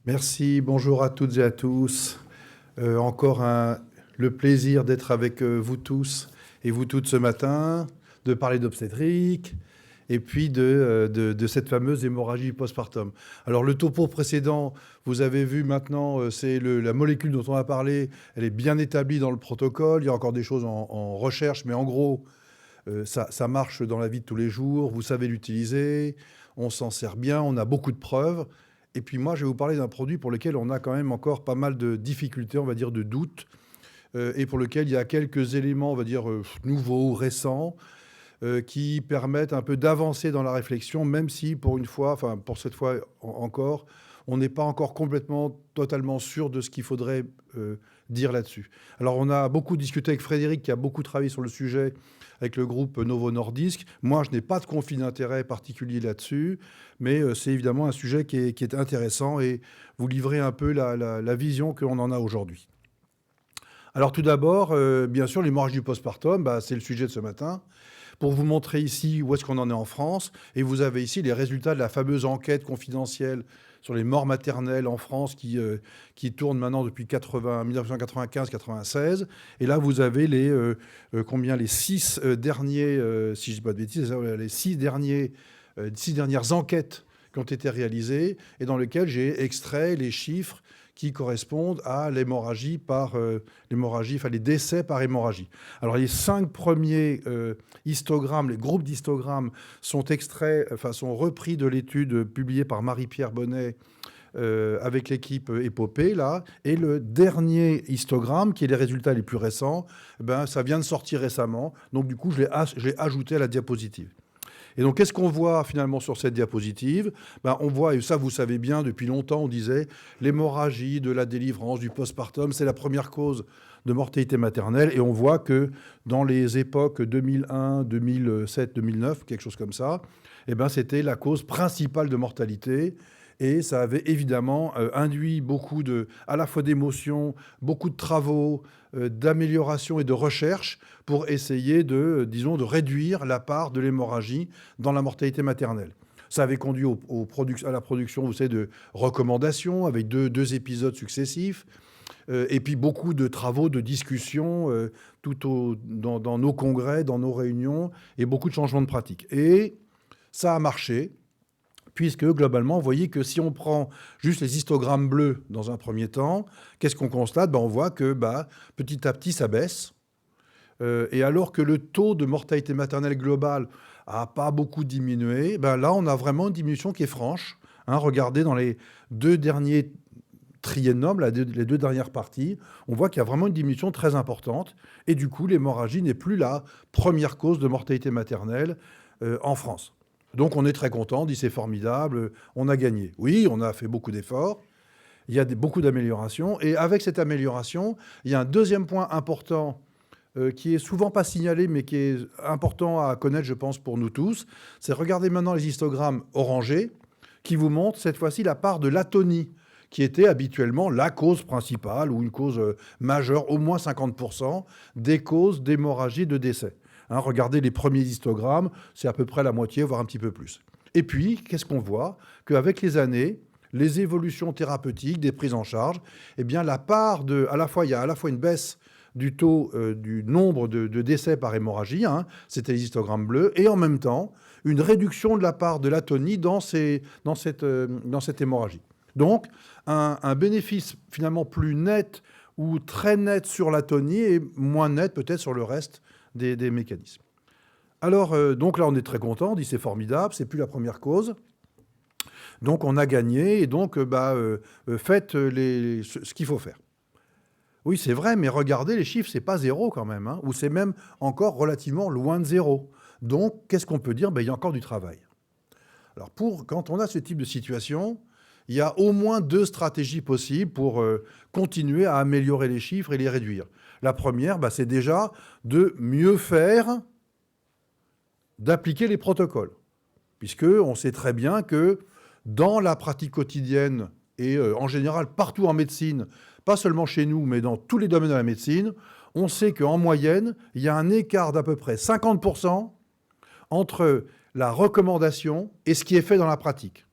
Merci, bonjour à toutes et à tous. Encore le plaisir d'être avec vous tous et vous toutes ce matin, de parler d'obstétrique et puis de cette fameuse hémorragie postpartum. Alors le topo précédent, vous avez vu maintenant, c'est la molécule dont on a parlé, elle est bien établie dans le protocole, il y a encore des choses en recherche, mais en gros, ça marche dans la vie de tous les jours, vous savez l'utiliser, on s'en sert bien, on a beaucoup de preuves. Et puis moi, je vais vous parler d'un produit pour lequel on a quand même encore pas mal de difficultés, on va dire de doutes, et pour lequel il y a quelques éléments, on va dire, nouveaux, récents, qui permettent un peu d'avancer dans la réflexion, même si pour une fois, enfin pour cette fois encore, on n'est pas encore complètement, totalement sûr de ce qu'il faudrait dire là-dessus. Alors on a beaucoup discuté avec Frédéric, qui a beaucoup travaillé sur le sujet, avec le groupe Novo Nordisk. Moi, je n'ai pas de conflit d'intérêt particulier là-dessus, mais c'est évidemment un sujet qui est intéressant et vous livrez un peu la vision qu'on en a aujourd'hui. Alors tout d'abord, bien sûr, l'hémorragie du postpartum, c'est le sujet de ce matin. Pour vous montrer ici où est-ce qu'on en est en France, et vous avez ici les résultats de la fameuse enquête confidentielle sur les morts maternelles en France qui tourne maintenant depuis 1995-96. Et là, vous avez les 6 derniers, si je ne dis pas de bêtises, les 6 dernières enquêtes qui ont été réalisées et dans lesquelles j'ai extrait les chiffres qui correspondent à l'hémorragie les décès par hémorragie. Alors les 5 premiers histogrammes, les groupes d'histogrammes sont repris de l'étude publiée par Marie-Pierre Bonnet avec l'équipe Épopée, là. Et le dernier histogramme, qui est les résultats les plus récents, ça vient de sortir récemment. Donc du coup, je l'ai ajouté à la diapositive. Et donc, qu'est-ce qu'on voit finalement sur cette diapositive ? On voit, et ça vous savez bien, depuis longtemps, on disait l'hémorragie de la délivrance, du postpartum, c'est la première cause de mortalité maternelle. Et on voit que dans les époques 2001, 2007, 2009, quelque chose comme ça, c'était la cause principale de mortalité. Et ça avait évidemment induit beaucoup à la fois d'émotions, beaucoup de travaux, d'amélioration et de recherche pour essayer de réduire la part de l'hémorragie dans la mortalité maternelle. Ça avait conduit à la production, vous savez, de recommandations avec deux épisodes successifs, et puis beaucoup de travaux, de discussions dans nos congrès, dans nos réunions, et beaucoup de changements de pratiques. Et ça a marché. Puisque globalement, vous voyez que si on prend juste les histogrammes bleus dans un premier temps, qu'est-ce qu'on constate ? On voit que petit à petit, ça baisse. Et alors que le taux de mortalité maternelle globale n'a pas beaucoup diminué, là, on a vraiment une diminution qui est franche. Regardez dans les 2 derniers triennums, les 2 dernières parties, on voit qu'il y a vraiment une diminution très importante. Et du coup, l'hémorragie n'est plus la première cause de mortalité maternelle en France. Donc on est très content, on dit c'est formidable, on a gagné. Oui, on a fait beaucoup d'efforts, il y a beaucoup d'améliorations. Et avec cette amélioration, il y a un deuxième point important qui est souvent pas signalé, mais qui est important à connaître, je pense, pour nous tous. C'est regarder maintenant les histogrammes orangés qui vous montrent cette fois-ci la part de l'atonie, qui était habituellement la cause principale ou une cause majeure, au moins 50% des causes d'hémorragie de décès. Regardez les premiers histogrammes, c'est à peu près la moitié, voire un petit peu plus. Et puis, qu'est-ce qu'on voit ? Qu'avec les années, les évolutions thérapeutiques, des prises en charge, la part il y a à la fois une baisse du taux du nombre de décès par hémorragie, c'était les histogrammes bleus, et en même temps, une réduction de la part de l'atonie dans cette hémorragie. Donc, un bénéfice finalement plus net ou très net sur l'atonie et moins net peut-être sur le reste des mécanismes. Alors, donc là, on est très content, on dit c'est formidable, c'est plus la première cause. Donc, on a gagné et donc, faites ce qu'il faut faire. Oui, c'est vrai, mais regardez, les chiffres, c'est pas 0 quand même, ou c'est même encore relativement loin de 0. Donc, qu'est-ce qu'on peut dire ? Il y a encore du travail. Alors, quand on a ce type de situation, il y a au moins 2 stratégies possibles pour continuer à améliorer les chiffres et les réduire. La première, c'est déjà de mieux faire, d'appliquer les protocoles. Puisqu'on sait très bien que dans la pratique quotidienne et en général partout en médecine, pas seulement chez nous, mais dans tous les domaines de la médecine, on sait qu'en moyenne, il y a un écart d'à peu près 50% entre la recommandation et ce qui est fait dans la pratique.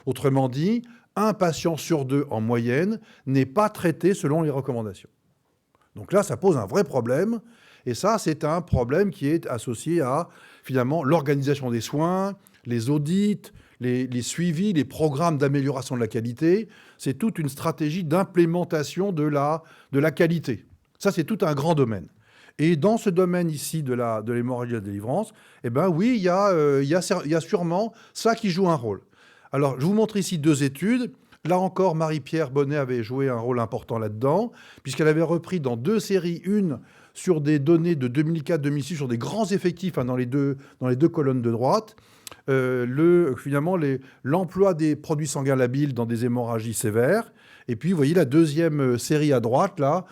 Autrement dit, un patient sur 2 en moyenne n'est pas traité selon les recommandations. Donc là, ça pose un vrai problème. Et ça, c'est un problème qui est associé à, finalement, l'organisation des soins, les audits, les suivis, les programmes d'amélioration de la qualité. C'est toute une stratégie d'implémentation de la qualité. Ça, c'est tout un grand domaine. Et dans ce domaine ici de l'hémorragie de la délivrance, eh ben oui, il y a sûrement ça qui joue un rôle. Alors, je vous montre ici 2 études. Là encore, Marie-Pierre Bonnet avait joué un rôle important là-dedans, puisqu'elle avait repris dans 2 séries, une sur des données de 2004-2006, sur des grands effectifs dans les deux colonnes de droite, finalement l'emploi des produits sanguins labiles dans des hémorragies sévères. Et puis, vous voyez la deuxième série à droite, là,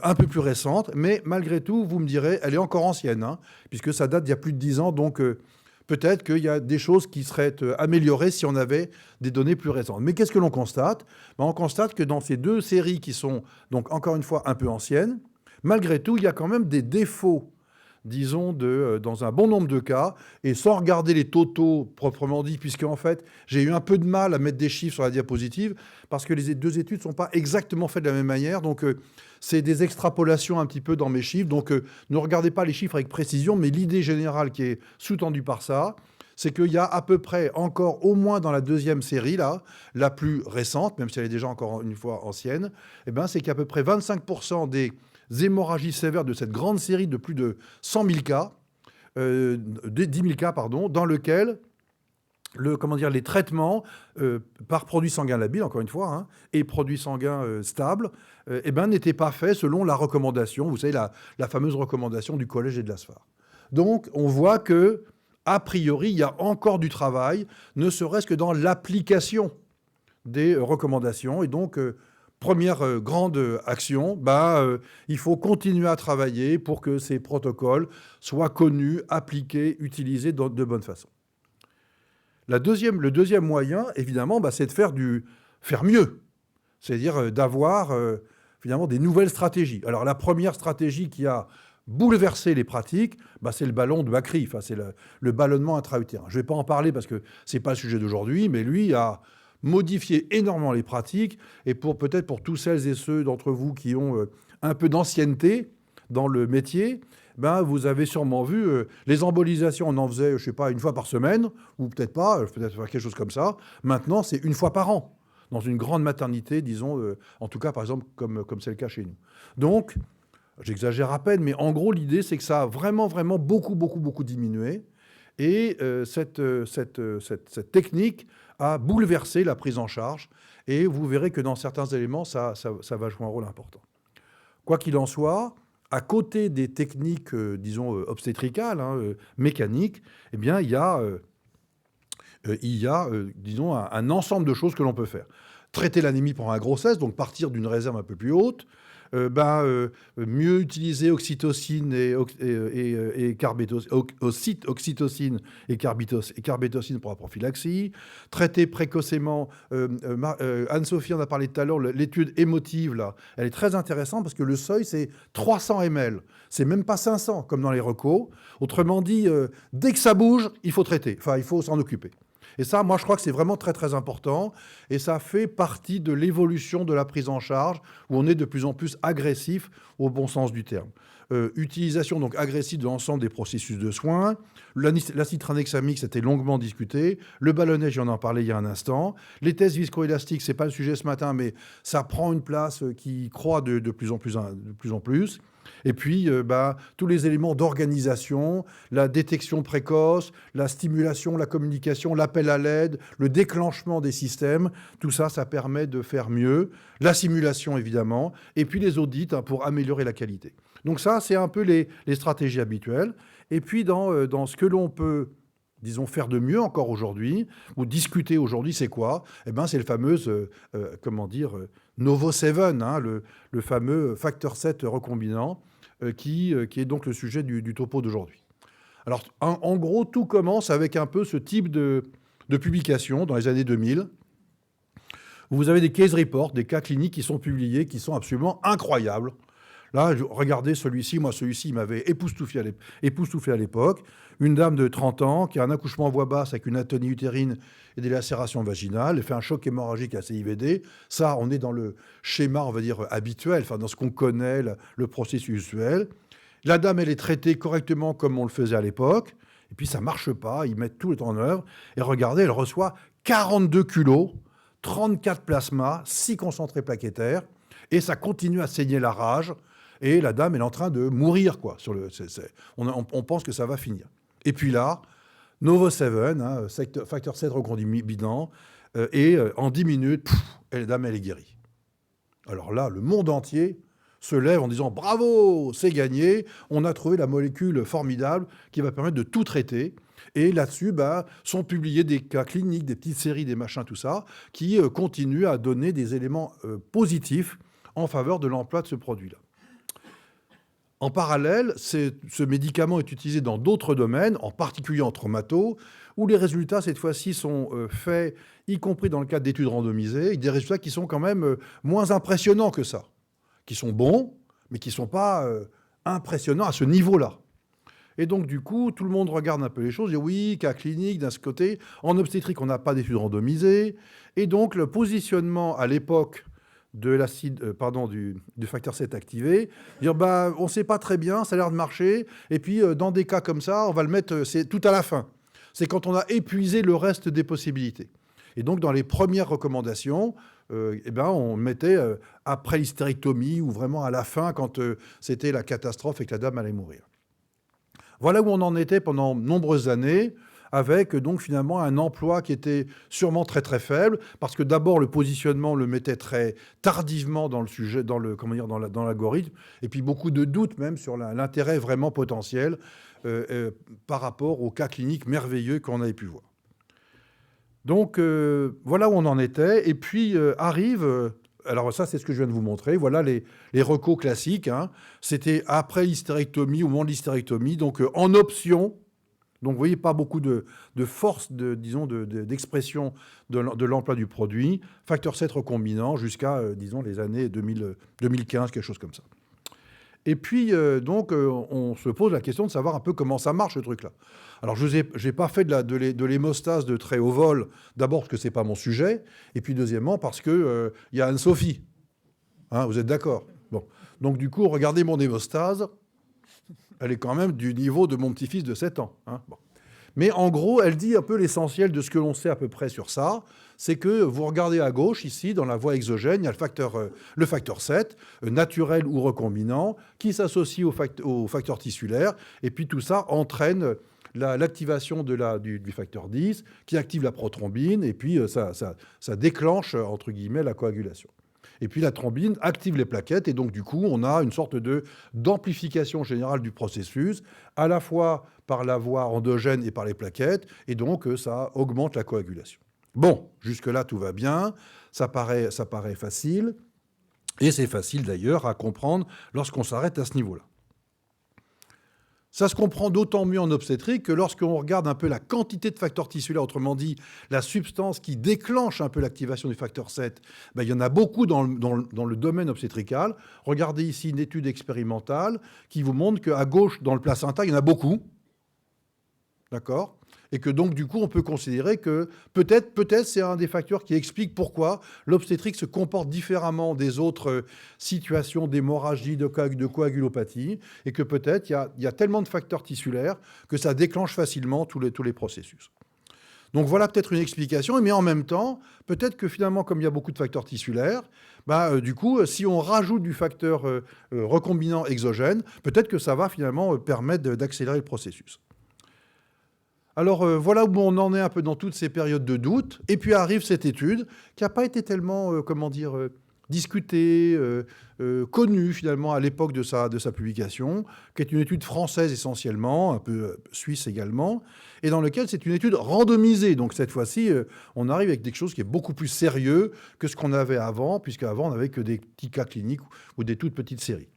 un peu plus récente, mais malgré tout, vous me direz, elle est encore ancienne, hein, puisque ça date d'il y a plus de 10 ans, donc peut-être qu'il y a des choses qui seraient améliorées si on avait des données plus récentes. Mais qu'est-ce que l'on constate ? On constate que dans ces 2 séries qui sont, donc encore une fois, un peu anciennes, malgré tout, il y a quand même des défauts, disons, dans un bon nombre de cas, et sans regarder les totaux proprement dit, puisque en fait, j'ai eu un peu de mal à mettre des chiffres sur la diapositive, parce que les 2 études ne sont pas exactement faites de la même manière, donc c'est des extrapolations un petit peu dans mes chiffres, donc ne regardez pas les chiffres avec précision, mais l'idée générale qui est sous-tendue par ça, c'est qu'il y a à peu près encore, au moins dans la 2e série, là, la plus récente, même si elle est déjà encore une fois ancienne, eh ben, c'est qu'à peu près 25% des hémorragies sévères de cette grande série de plus de 100 000 cas, 10 000 cas, pardon, dans lequel les traitements par produits sanguins labiles, encore une fois, hein, et produits sanguins stables, n'étaient pas faits selon la recommandation, vous savez, la fameuse recommandation du collège et de l'ASFAR. Donc, on voit que, a priori, il y a encore du travail, ne serait-ce que dans l'application des recommandations. Et donc, première grande action, il faut continuer à travailler pour que ces protocoles soient connus, appliqués, utilisés de bonne façon. Le deuxième moyen, évidemment, c'est de faire mieux, c'est-à-dire d'avoir finalement des nouvelles stratégies. Alors la première stratégie qui a bouleversé les pratiques, c'est le ballon de Bakri, c'est le ballonnement intra-utérin. Je ne vais pas en parler parce que ce n'est pas le sujet d'aujourd'hui, mais lui a modifié énormément les pratiques, et peut-être pour tous celles et ceux d'entre vous qui ont un peu d'ancienneté dans le métier, vous avez sûrement vu les embolisations, on en faisait, je sais pas, 1 fois par semaine, ou peut-être pas, peut-être quelque chose comme ça. Maintenant, c'est 1 fois par an, dans une grande maternité, disons, en tout cas, par exemple, comme c'est le cas chez nous. Donc, j'exagère à peine, mais en gros, l'idée, c'est que ça a vraiment, vraiment beaucoup diminué. Et cette technique a bouleversé la prise en charge. Et vous verrez que dans certains éléments, ça va jouer un rôle important. Quoi qu'il en soit, à côté des techniques, disons, obstétricales, mécaniques, il y a, disons, un ensemble de choses que l'on peut faire. Traiter l'anémie pendant la grossesse, donc partir d'une réserve un peu plus haute, mieux utiliser oxytocine et oxytocine et carbétocine pour la prophylaxie, traiter précocement, Anne-Sophie en a parlé tout à l'heure, l'étude émotive, là, elle est très intéressante parce que le seuil, c'est 300 ml. C'est même pas 500, comme dans les recos. Autrement dit, dès que ça bouge, il faut traiter, il faut s'en occuper. Et ça, moi, je crois que c'est vraiment très important. Et ça fait partie de l'évolution de la prise en charge, où on est de plus en plus agressif au bon sens du terme. Utilisation donc agressive de l'ensemble des processus de soins. L'acide tranexamique, c'était longuement discuté. Le ballonnage, j'en ai parlé il y a un instant. Les tests viscoélastiques, ce n'est pas le sujet ce matin, mais ça prend une place qui croît de plus en plus. Et puis, tous les éléments d'organisation, la détection précoce, la stimulation, la communication, l'appel à l'aide, le déclenchement des systèmes, tout ça, ça permet de faire mieux. La simulation, évidemment, et puis les audits pour améliorer la qualité. Donc ça, c'est un peu les stratégies habituelles. Et puis, dans ce que l'on peut, disons, faire de mieux encore aujourd'hui, ou discuter aujourd'hui, c'est quoi ? C'est le fameux, Novo7, le fameux facteur 7 recombinant, qui est donc le sujet du topo d'aujourd'hui. Alors, en gros, tout commence avec un peu ce type de publication dans les années 2000. Vous avez des case reports, des cas cliniques qui sont publiés, qui sont absolument incroyables. Là, regardez celui-ci. Moi, celui-ci, il m'avait époustouflé à l'époque. Une dame de 30 ans qui a un accouchement à voix basse avec une atonie utérine et des lacérations vaginales. Elle fait un choc hémorragique à CIVD. Ça, on est dans le schéma, on va dire, habituel, enfin, dans ce qu'on connaît, le processus usuel. La dame, elle est traitée correctement comme on le faisait à l'époque. Et puis, ça ne marche pas. Ils mettent tout en œuvre. Et regardez, elle reçoit 42 kilos, 34 plasmas, 6 concentrés plaquettaires. Et ça continue à saigner la rage. Et la dame, elle est en train de mourir, quoi. On pense que ça va finir. Et puis là, Novo 7, hein, facteur 7 recombinant, et en 10 minutes, la dame, elle est guérie. Alors là, le monde entier se lève en disant « Bravo, c'est gagné, on a trouvé la molécule formidable qui va permettre de tout traiter ». Et là-dessus, sont publiés des cas cliniques, des petites séries, des machins, tout ça, qui continuent à donner des éléments positifs en faveur de l'emploi de ce produit-là. En parallèle, ce médicament est utilisé dans d'autres domaines, en particulier en traumato, où les résultats, cette fois-ci, sont faits, y compris dans le cadre d'études randomisées, et des résultats qui sont quand même moins impressionnants que ça, qui sont bons, mais qui ne sont pas impressionnants à ce niveau-là. Et donc, du coup, tout le monde regarde un peu les choses, dit oui, cas clinique, d'un côté. En obstétrique, on n'a pas d'études randomisées. Et donc, le positionnement à l'époque de l'acide, du facteur 7 activé, dire on ne sait pas très bien, ça a l'air de marcher, et puis dans des cas comme ça, on va le mettre, c'est tout à la fin. C'est quand on a épuisé le reste des possibilités. Et donc dans les premières recommandations, on mettait après l'hystérectomie ou vraiment à la fin quand c'était la catastrophe et que la dame allait mourir. Voilà où on en était pendant de nombreuses années, avec donc finalement un emploi qui était sûrement très très faible, parce que d'abord le positionnement le mettait très tardivement dans le sujet, dans l'algorithme, et puis beaucoup de doutes même sur l'intérêt vraiment potentiel par rapport aux cas cliniques merveilleux qu'on avait pu voir. Donc voilà où on en était, et puis arrive... alors ça, c'est ce que je viens de vous montrer. Voilà les recos classiques, hein. C'était après l'hystérectomie, au moment de l'hystérectomie, donc en option. Donc, vous voyez, pas beaucoup de force, d'expression de l'emploi du produit. Facteur 7 recombinant jusqu'à, les années 2015, quelque chose comme ça. Et puis, on se pose la question de savoir un peu comment ça marche, ce truc-là. Alors, je n'ai pas fait de l'hémostase de très haut vol, d'abord parce que ce n'est pas mon sujet, et puis deuxièmement parce qu'il y a Anne-Sophie. Hein, vous êtes d'accord? Bon. Donc, du coup, regardez mon hémostase. Elle est quand même du niveau de mon petit-fils de 7 ans. Hein. Bon. Mais en gros, elle dit un peu l'essentiel de ce que l'on sait à peu près sur ça. C'est que vous regardez à gauche, ici, dans la voie exogène, il y a le facteur 7, naturel ou recombinant, qui s'associe au facteur tissulaire. Et puis tout ça entraîne l'activation du facteur 10, qui active la prothrombine, et puis ça déclenche, entre guillemets, la coagulation. Et puis la thrombine active les plaquettes, et donc du coup, on a une sorte d'amplification générale du processus, à la fois par la voie endogène et par les plaquettes, et donc ça augmente la coagulation. Bon, jusque-là, tout va bien, ça paraît facile, et c'est facile d'ailleurs à comprendre lorsqu'on s'arrête à ce niveau-là. Ça se comprend d'autant mieux en obstétrique que lorsqu'on regarde un peu la quantité de facteurs tissulaires, autrement dit, la substance qui déclenche un peu l'activation du facteur 7, il y en a beaucoup dans le domaine obstétrical. Regardez ici une étude expérimentale qui vous montre qu'à gauche, dans le placenta, il y en a beaucoup. D'accord ? Et que donc, du coup, on peut considérer que peut-être c'est un des facteurs qui explique pourquoi l'obstétrique se comporte différemment des autres situations d'hémorragie, de coagulopathie, et que peut-être il y a tellement de facteurs tissulaires que ça déclenche facilement tous les processus. Donc voilà peut-être une explication, mais en même temps, peut-être que finalement, comme il y a beaucoup de facteurs tissulaires, du coup, si on rajoute du facteur recombinant exogène, peut-être que ça va finalement permettre d'accélérer le processus. Alors voilà où on en est un peu dans toutes ces périodes de doute. Et puis arrive cette étude qui n'a pas été tellement, discutée, connue finalement à l'époque de sa publication, qui est une étude française essentiellement, un peu suisse également, et dans laquelle c'est une étude randomisée. Donc cette fois-ci, on arrive avec quelque chose qui est beaucoup plus sérieux que ce qu'on avait avant, puisqu'avant on n'avait que des petits cas cliniques ou des toutes petites séries.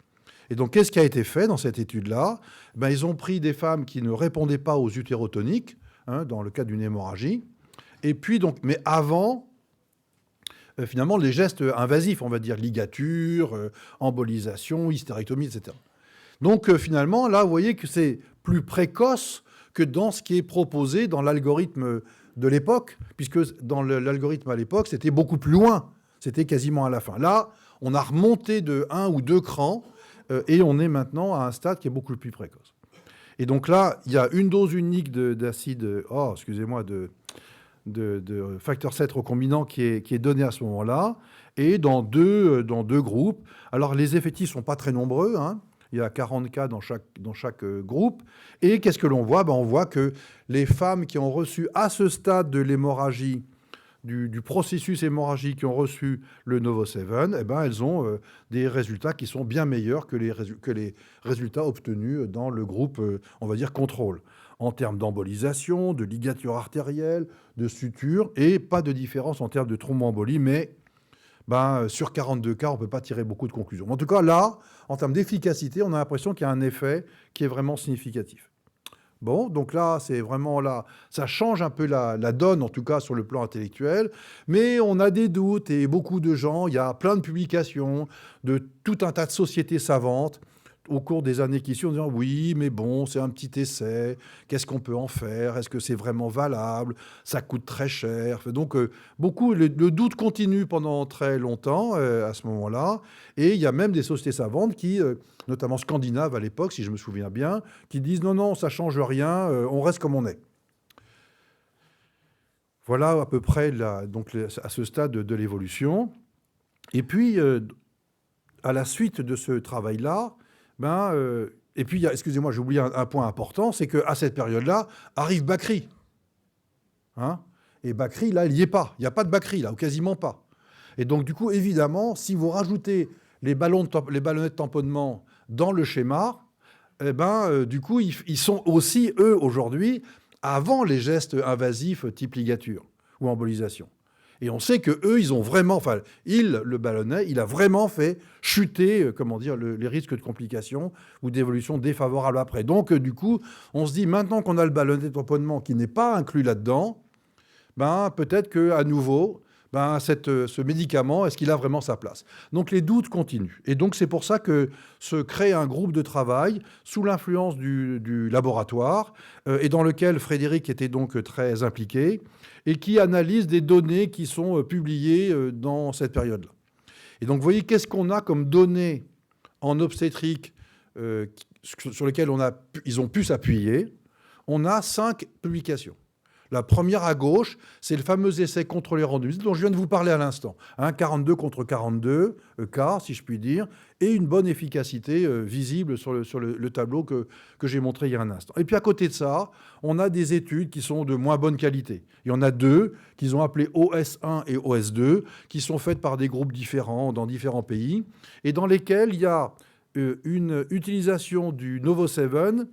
Et donc, qu'est-ce qui a été fait dans cette étude-là ? Ils ont pris des femmes qui ne répondaient pas aux utérotoniques, dans le cas d'une hémorragie. Et puis, mais avant, finalement les gestes invasifs, on va dire ligature, embolisation, hystérectomie, etc. Donc finalement, là, vous voyez que c'est plus précoce que dans ce qui est proposé dans l'algorithme de l'époque, puisque dans l'algorithme à l'époque, c'était beaucoup plus loin, c'était quasiment à la fin. Là, on a remonté de 1 ou 2 crans, et on est maintenant à un stade qui est beaucoup plus précoce. Et donc là, il y a une dose unique d'acide, de facteur 7 recombinant qui est donné à ce moment-là, et dans deux groupes. Alors les effectifs ne sont pas très nombreux, hein. Il y a 40 cas dans chaque groupe. Et qu'est-ce que l'on voit? On voit que les femmes qui ont reçu à ce stade de l'hémorragie, du processus hémorragique, qui ont reçu le Novo7, elles ont des résultats qui sont bien meilleurs que les résultats obtenus dans le groupe, on va dire, contrôle, en termes d'embolisation, de ligature artérielle, de suture, et pas de différence en termes de thromboembolie, mais sur 42 cas, on ne peut pas tirer beaucoup de conclusions. En tout cas, là, en termes d'efficacité, on a l'impression qu'il y a un effet qui est vraiment significatif. Bon, donc là, c'est vraiment là, ça change un peu la donne, en tout cas sur le plan intellectuel, mais on a des doutes et beaucoup de gens, il y a plein de publications de tout un tas de sociétés savantes au cours des années qui suivent, en disant oui, mais bon, c'est un petit essai, qu'est-ce qu'on peut en faire? Est-ce que c'est vraiment valable? Ça coûte très cher. Donc, le doute continue pendant très longtemps à ce moment-là. Et il y a même des sociétés savantes qui, notamment scandinaves à l'époque, si je me souviens bien, qui disent non, non, ça ne change rien, on reste comme on est. Voilà à peu près à ce stade de l'évolution. Et puis, à la suite de ce travail-là, et puis, excusez-moi, j'ai oublié un point important, c'est qu'à cette période-là, arrive Bakri. Hein? Et Bakri, là, il n'y est pas. Il n'y a pas de Bakri, là, ou quasiment pas. Et donc, du coup, évidemment, si vous rajoutez les ballonnettes de tamponnement dans le schéma, du coup, ils sont aussi, eux, aujourd'hui, avant les gestes invasifs type ligature ou embolisation. Et on sait qu'eux, ils ont vraiment, le ballonnet, il a vraiment fait chuter, les risques de complications ou d'évolution défavorable après. Donc, du coup, on se dit, maintenant qu'on a le ballonnet de tamponnement qui n'est pas inclus là-dedans, peut-être qu'à nouveau, ce médicament, est-ce qu'il a vraiment sa place? Donc, les doutes continuent. Et donc, c'est pour ça que se crée un groupe de travail sous l'influence du laboratoire et dans lequel Frédéric était donc très impliqué et qui analyse des données qui sont publiées dans cette période-là. Et donc, vous voyez, qu'est-ce qu'on a comme données en obstétrique sur lesquelles ils ont pu s'appuyer? On a 5 publications. La première à gauche, c'est le fameux essai contrôlé randomisé dont je viens de vous parler à l'instant. 42 contre 42 cas, si je puis dire, et une bonne efficacité visible sur le tableau que j'ai montré il y a un instant. Et puis à côté de ça, on a des études qui sont de moins bonne qualité. Il y en a 2 qu'ils ont appelées OS1 et OS2, qui sont faites par des groupes différents dans différents pays, et dans lesquelles il y a une utilisation du Novo7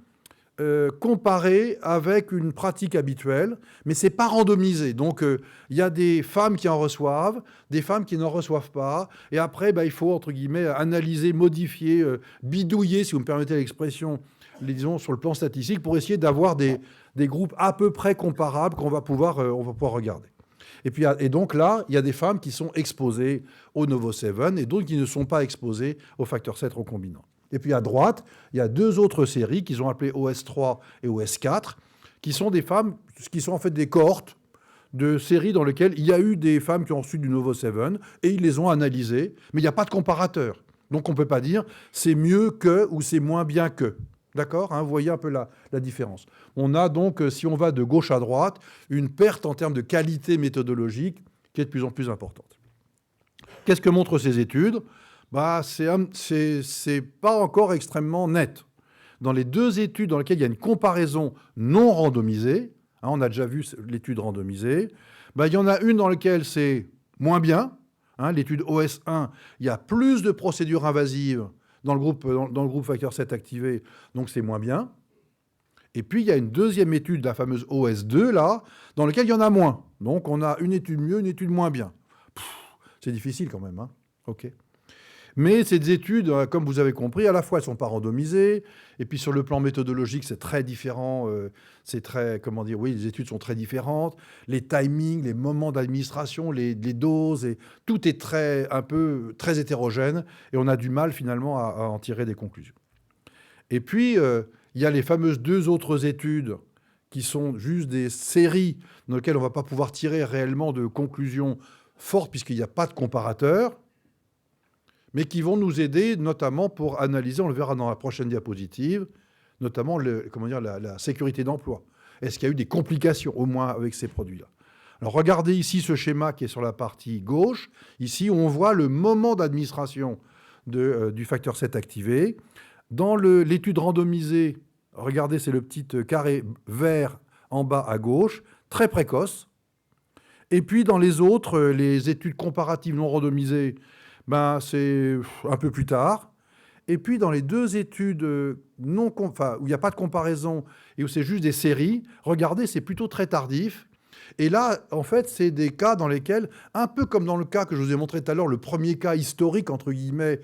comparé avec une pratique habituelle, mais ce n'est pas randomisé. Donc, il y a des femmes qui en reçoivent, des femmes qui n'en reçoivent pas, et après, il faut, entre guillemets, analyser, modifier, bidouiller, si vous me permettez l'expression, disons, sur le plan statistique, pour essayer d'avoir des groupes à peu près comparables qu'on va pouvoir regarder. Et donc là, il y a des femmes qui sont exposées au Novo7 et d'autres qui ne sont pas exposées au facteur 7 recombinant. Et puis à droite, il y a 2 autres séries qu'ils ont appelées OS3 et OS4, qui sont des femmes, qui sont en fait des cohortes de séries dans lesquelles il y a eu des femmes qui ont reçu du Novo7 et ils les ont analysées, mais il n'y a pas de comparateur. Donc on ne peut pas dire c'est mieux que ou c'est moins bien que. D'accord, hein, vous voyez un peu la différence. On a donc, si on va de gauche à droite, une perte en termes de qualité méthodologique qui est de plus en plus importante. Qu'est-ce que montrent ces études ? C'est pas encore extrêmement net. Dans les 2 études dans lesquelles il y a une comparaison non randomisée, hein, on a déjà vu l'étude randomisée, il y en a une dans laquelle c'est moins bien, hein, l'étude OS1, il y a plus de procédures invasives dans le groupe facteur 7 activé, donc c'est moins bien. Et puis il y a une deuxième étude, la fameuse OS2, là, dans laquelle il y en a moins. Donc on a une étude mieux, une étude moins bien. C'est difficile quand même, hein. OK. Mais ces études, comme vous avez compris, à la fois elles ne sont pas randomisées, et puis sur le plan méthodologique, c'est très différent. C'est très, comment dire, oui, les études sont très différentes. Les timings, les moments d'administration, les doses, et tout est très hétérogène, et on a du mal finalement à en tirer des conclusions. Et puis, il y a les fameuses 2 autres études qui sont juste des séries dans lesquelles on ne va pas pouvoir tirer réellement de conclusions fortes puisqu'il n'y a pas de comparateur, mais qui vont nous aider notamment pour analyser, on le verra dans la prochaine diapositive, notamment la sécurité d'emploi. Est-ce qu'il y a eu des complications, au moins, avec ces produits-là? Alors, regardez ici ce schéma qui est sur la partie gauche. Ici, on voit le moment d'administration du facteur 7 activé. Dans l'étude randomisée, regardez, c'est le petit carré vert en bas à gauche, très précoce. Et puis, dans les autres, les études comparatives non randomisées, c'est un peu plus tard. Et puis, dans les 2 études où il n'y a pas de comparaison et où c'est juste des séries, regardez, c'est plutôt très tardif. Et là, en fait, c'est des cas dans lesquels, un peu comme dans le cas que je vous ai montré tout à l'heure, le premier cas historique, entre guillemets,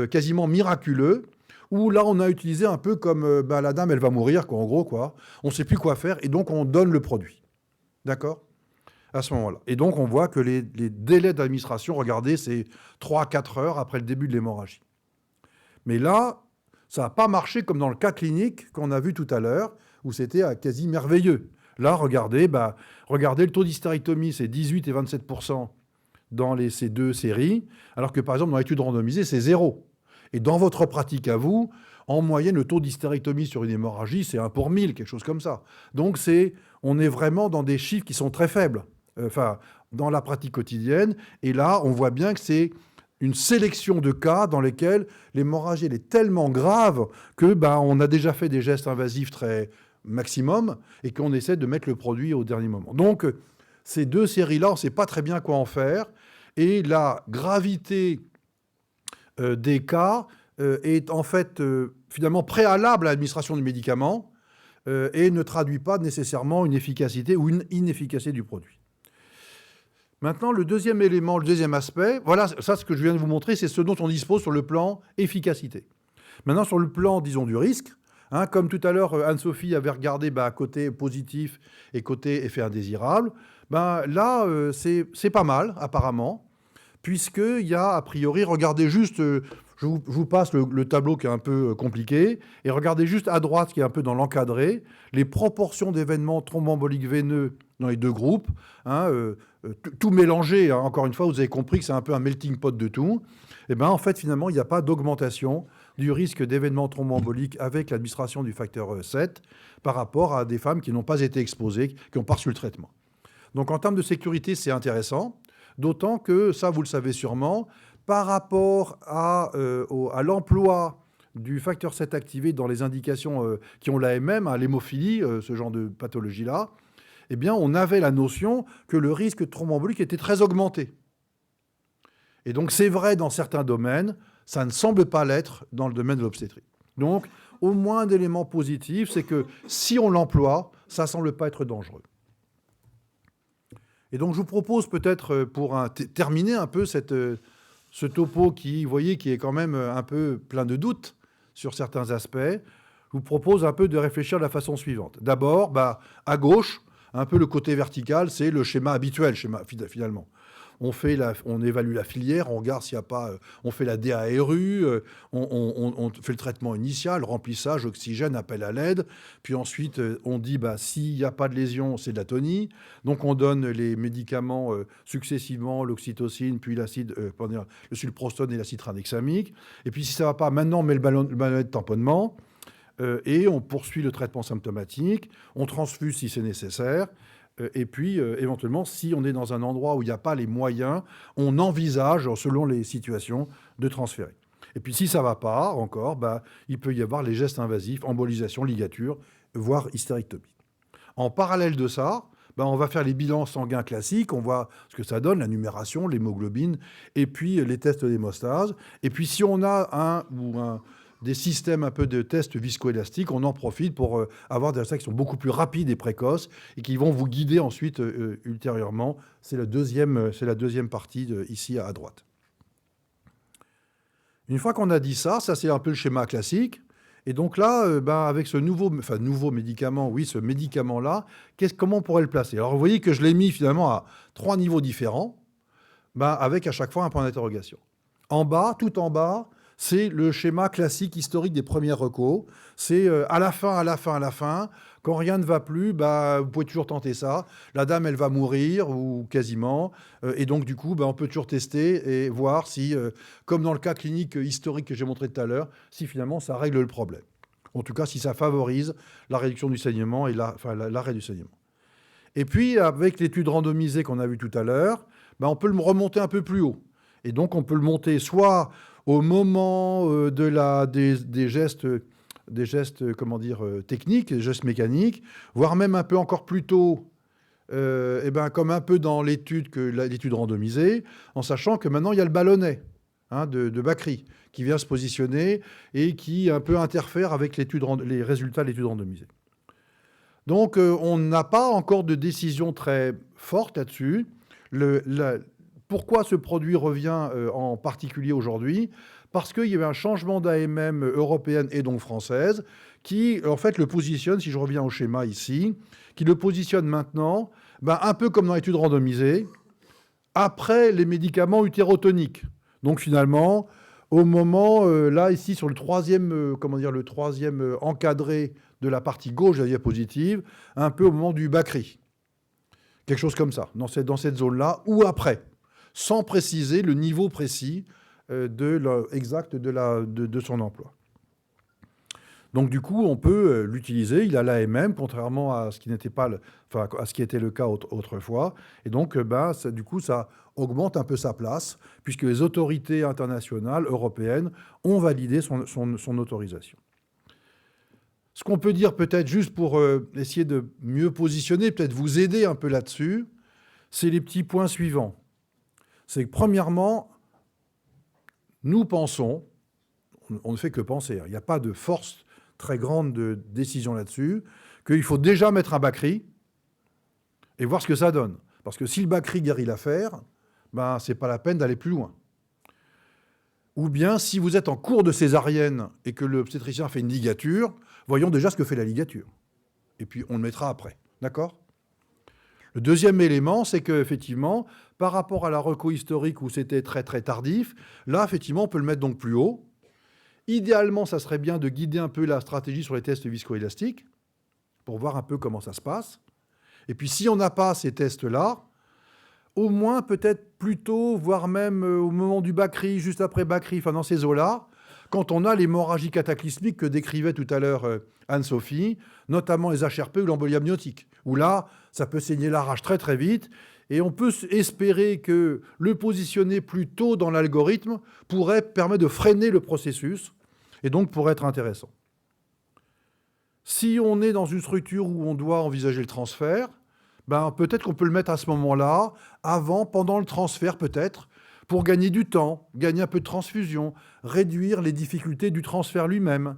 quasiment miraculeux, où là, on a utilisé un peu comme la dame, elle va mourir, quoi, en gros, quoi. On ne sait plus quoi faire, et donc on donne le produit. D'accord ? À ce moment-là. Et donc, on voit que les délais d'administration, regardez, c'est 3 à 4 heures après le début de l'hémorragie. Mais là, ça n'a pas marché comme dans le cas clinique qu'on a vu tout à l'heure, où c'était quasi merveilleux. Là, regardez le taux d'hystérectomie, c'est 18 et 27% dans ces 2 séries, alors que, par exemple, dans l'étude randomisée, c'est 0. Et dans votre pratique à vous, en moyenne, le taux d'hystérectomie sur une hémorragie, c'est 1 pour 1000, quelque chose comme ça. Donc, on est vraiment dans des chiffres qui sont très faibles, dans la pratique quotidienne. Et là, on voit bien que c'est une sélection de cas dans lesquels l'hémorragie est tellement grave que on a déjà fait des gestes invasifs très maximum et qu'on essaie de mettre le produit au dernier moment. Donc, ces 2 séries-là, on ne sait pas très bien quoi en faire. Et la gravité des cas est en fait finalement préalable à l'administration du médicament et ne traduit pas nécessairement une efficacité ou une inefficacité du produit. Maintenant, le deuxième élément, le deuxième aspect, voilà, ça, ce que je viens de vous montrer, c'est ce dont on dispose sur le plan efficacité. Maintenant, sur le plan, disons, du risque, comme tout à l'heure, Anne-Sophie avait regardé côté positif et côté effet indésirable, là, c'est pas mal, apparemment, puisqu'il y a, a priori, regardez juste, je vous passe le tableau qui est un peu compliqué, et regardez juste à droite, qui est un peu dans l'encadré, les proportions d'événements thromboemboliques veineux dans les 2 groupes, tout mélangé, encore une fois, vous avez compris que c'est un peu un melting pot de tout. Et en fait, finalement, il n'y a pas d'augmentation du risque d'événements thromboemboliques avec l'administration du facteur 7 par rapport à des femmes qui n'ont pas été exposées, qui n'ont pas reçu le traitement. Donc, en termes de sécurité, c'est intéressant, d'autant que, ça, vous le savez sûrement, par rapport à l'emploi du facteur 7 activé dans les indications qui ont l'AMM, l'hémophilie, ce genre de pathologie-là, eh bien, on avait la notion que le risque thromboembolique était très augmenté. Et donc, c'est vrai dans certains domaines, ça ne semble pas l'être dans le domaine de l'obstétrique. Donc, au moins un élément positif, c'est que si on l'emploie, ça ne semble pas être dangereux. Et donc, je vous propose peut-être, pour terminer un peu ce topo qui, vous voyez, qui est quand même un peu plein de doutes sur certains aspects, je vous propose un peu de réfléchir de la façon suivante. D'abord, à gauche, un peu le côté vertical, c'est le schéma habituel, finalement. On évalue la filière, on regarde s'il n'y a pas... on fait la DARU, on fait le traitement initial, remplissage, oxygène, appel à l'aide. Puis ensuite, on dit, s'il n'y a pas de lésion, c'est de l'atonie. Donc, on donne les médicaments successivement, l'oxytocine, puis le sulprostone et l'acide tranexamique. Et puis, si ça ne va pas, maintenant, on met le ballonnet de tamponnement. Et on poursuit le traitement symptomatique, on transfuse si c'est nécessaire, et puis éventuellement, si on est dans un endroit où il n'y a pas les moyens, on envisage, selon les situations, de transférer. Et puis si ça ne va pas encore, il peut y avoir les gestes invasifs, embolisation, ligature, voire hystérectomie. En parallèle de ça, on va faire les bilans sanguins classiques, on voit ce que ça donne, la numération, l'hémoglobine, et puis les tests d'hémostase. Et puis si on a des systèmes un peu de tests viscoélastiques, on en profite pour avoir des résultats qui sont beaucoup plus rapides et précoces et qui vont vous guider ensuite ultérieurement. C'est la deuxième partie ici à droite. Une fois qu'on a dit ça, c'est un peu le schéma classique. Et donc là, avec ce nouveau médicament, oui, ce médicament-là, comment on pourrait le placer? Alors vous voyez que je l'ai mis finalement à 3 niveaux différents, avec à chaque fois un point d'interrogation. En bas, tout en bas, c'est le schéma classique historique des premières recos. C'est à la fin, quand rien ne va plus, vous pouvez toujours tenter ça. La dame, elle va mourir, ou quasiment. Et donc, du coup, on peut toujours tester et voir si, comme dans le cas clinique historique que j'ai montré tout à l'heure, si finalement ça règle le problème. En tout cas, si ça favorise la réduction du saignement et l'arrêt du saignement. Et puis, avec l'étude randomisée qu'on a vue tout à l'heure, on peut le remonter un peu plus haut. Et donc, on peut le monter soit au moment des gestes, techniques, des gestes mécaniques, voire même un peu encore plus tôt, comme un peu dans l'étude randomisée, en sachant que maintenant, il y a le ballonnet de Bakri qui vient se positionner et qui un peu interfère avec les résultats de l'étude randomisée. Donc, on n'a pas encore de décision très forte là-dessus. Pourquoi ce produit revient en particulier aujourd'hui? Parce qu'il y avait un changement d'AMM européenne et donc française qui, en fait, le positionne, si je reviens au schéma ici, qui le positionne maintenant, un peu comme dans l'étude randomisée, après les médicaments utérotoniques. Donc, finalement, au moment, là, ici, sur le troisième encadré de la partie gauche de la diapositive, un peu au moment du Bakri. Quelque chose comme ça, dans cette zone-là, ou après, sans préciser le niveau précis exact de son emploi. Donc du coup, on peut l'utiliser, il a l'AMM, contrairement à ce qui n'était pas à ce qui était le cas autrefois. Et donc, du coup, ça augmente un peu sa place, puisque les autorités internationales, européennes, ont validé son autorisation. Ce qu'on peut dire peut-être juste pour essayer de mieux positionner, peut-être vous aider un peu là-dessus, c'est les petits points suivants. C'est que premièrement, nous pensons, on ne fait que penser, il n'y a pas de force très grande de décision là-dessus, qu'il faut déjà mettre un Bakri et voir ce que ça donne. Parce que si le Bakri guérit l'affaire, ce n'est pas la peine d'aller plus loin. Ou bien, si vous êtes en cours de césarienne et que l'obstétricien fait une ligature, voyons déjà ce que fait la ligature. Et puis, on le mettra après. D'accord ? Le deuxième élément, c'est qu'effectivement, par rapport à la reco historique où c'était très, très tardif, là, effectivement, on peut le mettre donc plus haut. Idéalement, ça serait bien de guider un peu la stratégie sur les tests viscoélastiques pour voir un peu comment ça se passe. Et puis, si on n'a pas ces tests-là, au moins peut-être plus tôt, voire même au moment du Bakri, juste après Bakri, dans ces eaux-là, quand on a l'hémorragie cataclysmique que décrivait tout à l'heure Anne-Sophie, notamment les HRP ou l'embolie amniotique, où là, ça peut saigner la rage très très vite, et on peut espérer que le positionner plus tôt dans l'algorithme pourrait permettre de freiner le processus, et donc pourrait être intéressant. Si on est dans une structure où on doit envisager le transfert, peut-être qu'on peut le mettre à ce moment-là, pendant le transfert peut-être, pour gagner du temps, gagner un peu de transfusion, réduire les difficultés du transfert lui-même.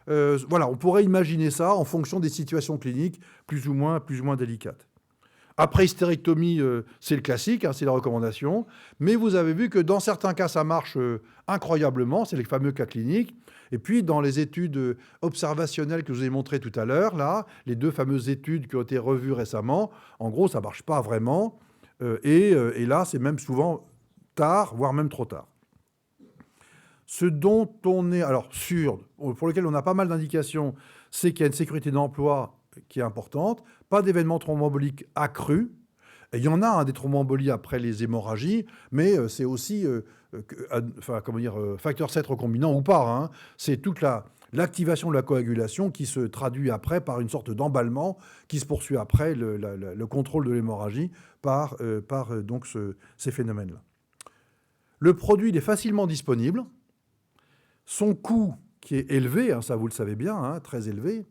Voilà, on pourrait imaginer ça en fonction des situations cliniques plus ou moins délicates. Après hystérectomie, c'est le classique, c'est la recommandation. Mais vous avez vu que dans certains cas, ça marche incroyablement, c'est les fameux cas cliniques. Et puis, dans les études observationnelles que je vous ai montrées tout à l'heure, là, les 2 fameuses études qui ont été revues récemment, en gros, ça ne marche pas vraiment. Et là, c'est même souvent tard, voire même trop tard. Ce dont on est sûr, pour lequel on a pas mal d'indications, c'est qu'il y a une sécurité d'emploi qui est importante, pas d'événements thromboemboliques accrus. Et il y en a des thromboembolies après les hémorragies, mais c'est aussi facteur 7 recombinant ou pas. C'est toute l'activation de la coagulation qui se traduit après par une sorte d'emballement qui se poursuit après le contrôle de l'hémorragie par ces phénomènes-là. Le produit il est facilement disponible. Son coût qui est élevé, ça vous le savez bien, très élevé,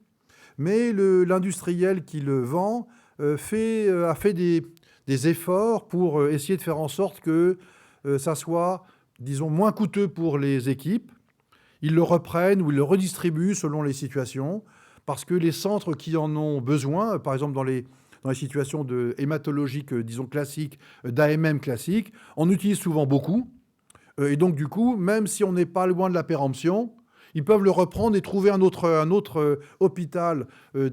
mais l'industriel qui le vend a fait des efforts pour essayer de faire en sorte que ça soit, disons, moins coûteux pour les équipes. Ils le reprennent ou ils le redistribuent selon les situations, parce que les centres qui en ont besoin, par exemple dans les situations hématologiques, disons classiques, d'AMM classiques, on utilise souvent beaucoup. Et donc, du coup, même si on n'est pas loin de la péremption, ils peuvent le reprendre et trouver un autre hôpital,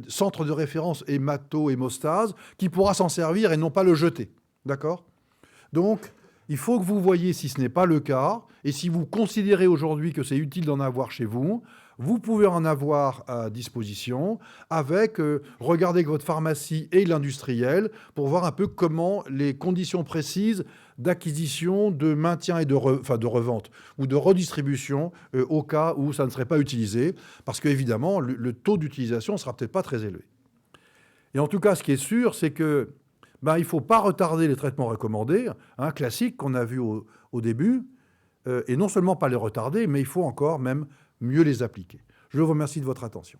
centre de référence hémato-hémostase, qui pourra s'en servir et non pas le jeter. D'accord? Donc, il faut que vous voyiez si ce n'est pas le cas, et si vous considérez aujourd'hui que c'est utile d'en avoir chez vous, vous pouvez en avoir à disposition avec, regardez votre pharmacie et l'industriel pour voir un peu comment les conditions précises d'acquisition, de maintien et de revente ou de redistribution au cas où ça ne serait pas utilisé, parce qu'évidemment, le taux d'utilisation ne sera peut-être pas très élevé. Et en tout cas, ce qui est sûr, c'est que il ne faut pas retarder les traitements recommandés, classiques qu'on a vus au début, et non seulement pas les retarder, mais il faut encore même mieux les appliquer. Je vous remercie de votre attention.